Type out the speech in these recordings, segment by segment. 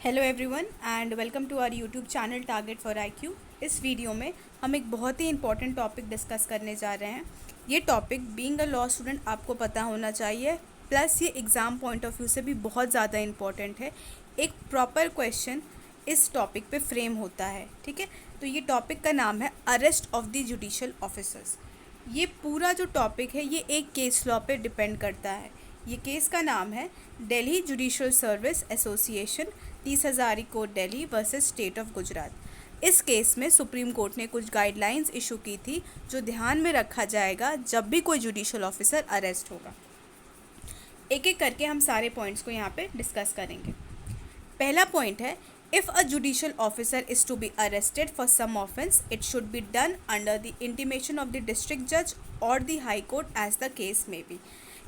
Hello everyone and welcome to our YouTube channel target for IQ. इस video में हम एक बहुत ही इंपॉर्टेंट टॉपिक डिस्कस करने जा रहे हैं। ये topic being a law student आपको पता होना चाहिए, प्लस ये एग्ज़ाम पॉइंट ऑफ व्यू से भी बहुत ज़्यादा इंपॉर्टेंट है। एक प्रॉपर क्वेश्चन इस टॉपिक पे फ्रेम होता है, ठीक है। तो ये टॉपिक का नाम है arrest of the judicial officers. ये पूरा जो टॉपिक है ये एक केस लॉ पे डिपेंड करता है। ये केस का नाम है Delhi judicial service association 30,000 court Delhi versus state of Gujarat. इस केस में सुप्रीम कोर्ट ने कुछ गाइडलाइंस इशू की थी जो ध्यान में रखा जाएगा जब भी कोई जुडिशियल ऑफिसर अरेस्ट होगा। एक एक करके हम सारे पॉइंट्स को यहाँ पे डिस्कस करेंगे। पहला पॉइंट है, if a judicial officer is to be arrested for some offence it should be done under the intimation of the district जज और the high court as the case may be.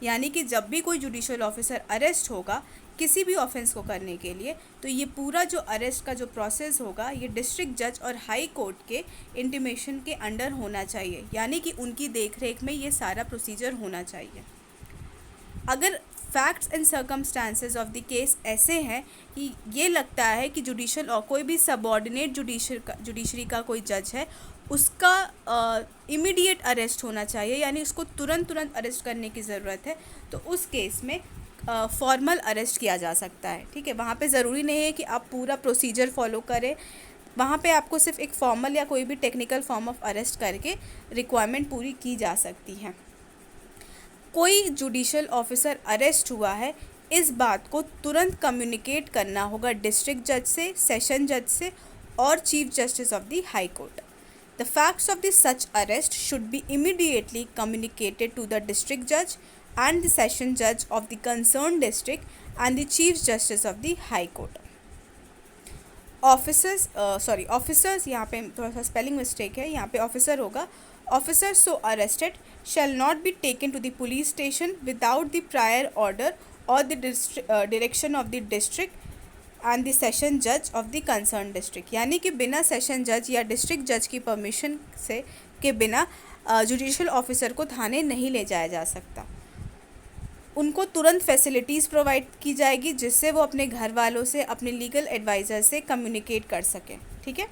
यानी कि जब भी कोई जुडिशियल ऑफिसर अरेस्ट होगा किसी भी ऑफेंस को करने के लिए, तो ये पूरा जो अरेस्ट का जो प्रोसेस होगा ये डिस्ट्रिक्ट जज और हाई कोर्ट के इंटीमेशन के अंडर होना चाहिए, यानी कि उनकी देखरेख में ये सारा प्रोसीजर होना चाहिए। अगर facts and circumstances of the case ऐसे हैं कि ये लगता है कि जुडिशियल और कोई भी सबॉर्डिनेट जुडिशरी का कोई जज है, उसका इमीडिएट अरेस्ट होना चाहिए, यानी उसको तुरंत अरेस्ट करने की ज़रूरत है, तो उस केस में फॉर्मल अरेस्ट किया जा सकता है, ठीक है। वहाँ पे ज़रूरी नहीं है कि आप पूरा प्रोसीजर फॉलो करें, वहाँ पे आपको सिर्फ एक फॉर्मल या कोई भी टेक्निकल फॉर्म ऑफ अरेस्ट करके रिक्वायरमेंट पूरी की जा सकती है। कोई जुडिशियल ऑफिसर अरेस्ट हुआ है, इस बात को तुरंत कम्युनिकेट करना होगा डिस्ट्रिक्ट जज से, सेशन जज से और chief justice of the high court. The facts of the such arrest should be immediately communicated to the district जज and the session judge of the concerned district and the chief justice of the high court. Officers यहाँ पे थोड़ा सा spelling mistake है, यहाँ पे officer होगा। Officers so arrested shall not be taken to the police station without the prior order or the direction of the district and the session judge of the concerned district। यानी कि बिना session जज या district जज की permission से के बिना जुडिशियल ऑफिसर को थाने नहीं ले जाया जा सकता। उनको तुरंत फैसिलिटीज़ प्रोवाइड की जाएगी जिससे वो अपने घर वालों से, अपने लीगल एडवाइज़र से कम्युनिकेट कर सकें, ठीक है।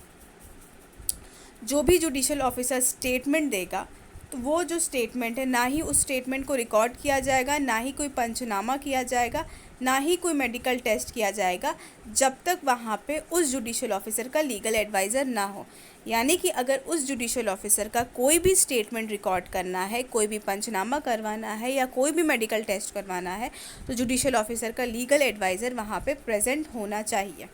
जो भी जुडिशियल ऑफिसर स्टेटमेंट देगा, तो वो जो स्टेटमेंट है ना ही उस स्टेटमेंट को रिकॉर्ड किया जाएगा, ना ही कोई पंचनामा किया जाएगा, ना ही कोई मेडिकल टेस्ट किया जाएगा, जब तक वहाँ पे उस जुडिशियल ऑफिसर का लीगल एडवाइज़र ना हो। यानी कि अगर उस जुडिशियल ऑफिसर का कोई भी स्टेटमेंट रिकॉर्ड करना है, कोई भी पंचनामा करवाना है या कोई भी मेडिकल टेस्ट करवाना है, तो जुडिशियल ऑफिसर का लीगल एडवाइज़र वहाँ पे प्रेजेंट होना चाहिए।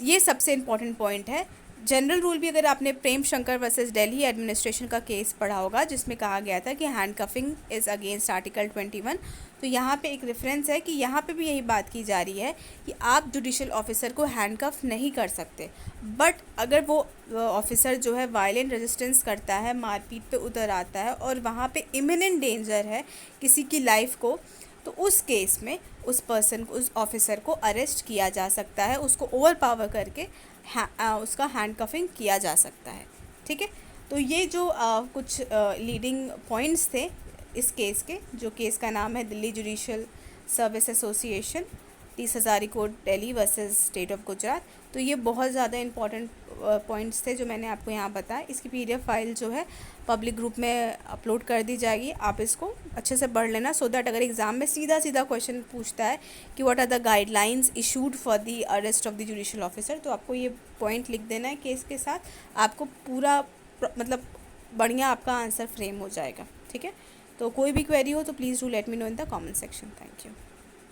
ये सबसे इम्पॉर्टेंट पॉइंट है। जनरल रूल भी अगर आपने प्रेम शंकर वर्सेस दिल्ली एडमिनिस्ट्रेशन का केस पढ़ा होगा जिसमें कहा गया था कि हैंडकफिंग इज़ अगेंस्ट आर्टिकल 21, तो यहाँ पे एक रेफरेंस है कि यहाँ पे भी यही बात की जा रही है कि आप जुडिशियल ऑफिसर को हैंडकफ नहीं कर सकते, बट अगर वो ऑफिसर जो है वायलेंट रेजिस्टेंस करता है, मारपीट पे उतर आता है और वहाँ पे इमिनेंट डेंजर है किसी की लाइफ को, तो उस केस में उस पर्सन को, उस ऑफिसर को अरेस्ट किया जा सकता है, उसको ओवर पावर करके उसका हैंडकफिंग किया जा सकता है, ठीक है। तो ये जो कुछ लीडिंग पॉइंट्स थे इस केस के, जो केस का नाम है Delhi judicial service association 30,000 court Delhi versus state of Gujarat. तो ये बहुत ज़्यादा इंपॉर्टेंट पॉइंट्स थे जो मैंने आपको यहाँ बताया। इसकी PDF फाइल जो है पब्लिक ग्रुप में अपलोड कर दी जाएगी, आप इसको अच्छे से पढ़ लेना, सो दैट अगर एग्ज़ाम में सीधा क्वेश्चन पूछता है कि what are the guidelines issued for the arrest of the judicial officer, तो आपको ये पॉइंट लिख देना है केस के साथ, आपको पूरा मतलब बढ़िया आपका आंसर फ्रेम हो जाएगा, ठीक है। तो कोई भी क्वेरी हो तो please do let me know in the comment section. Thank you.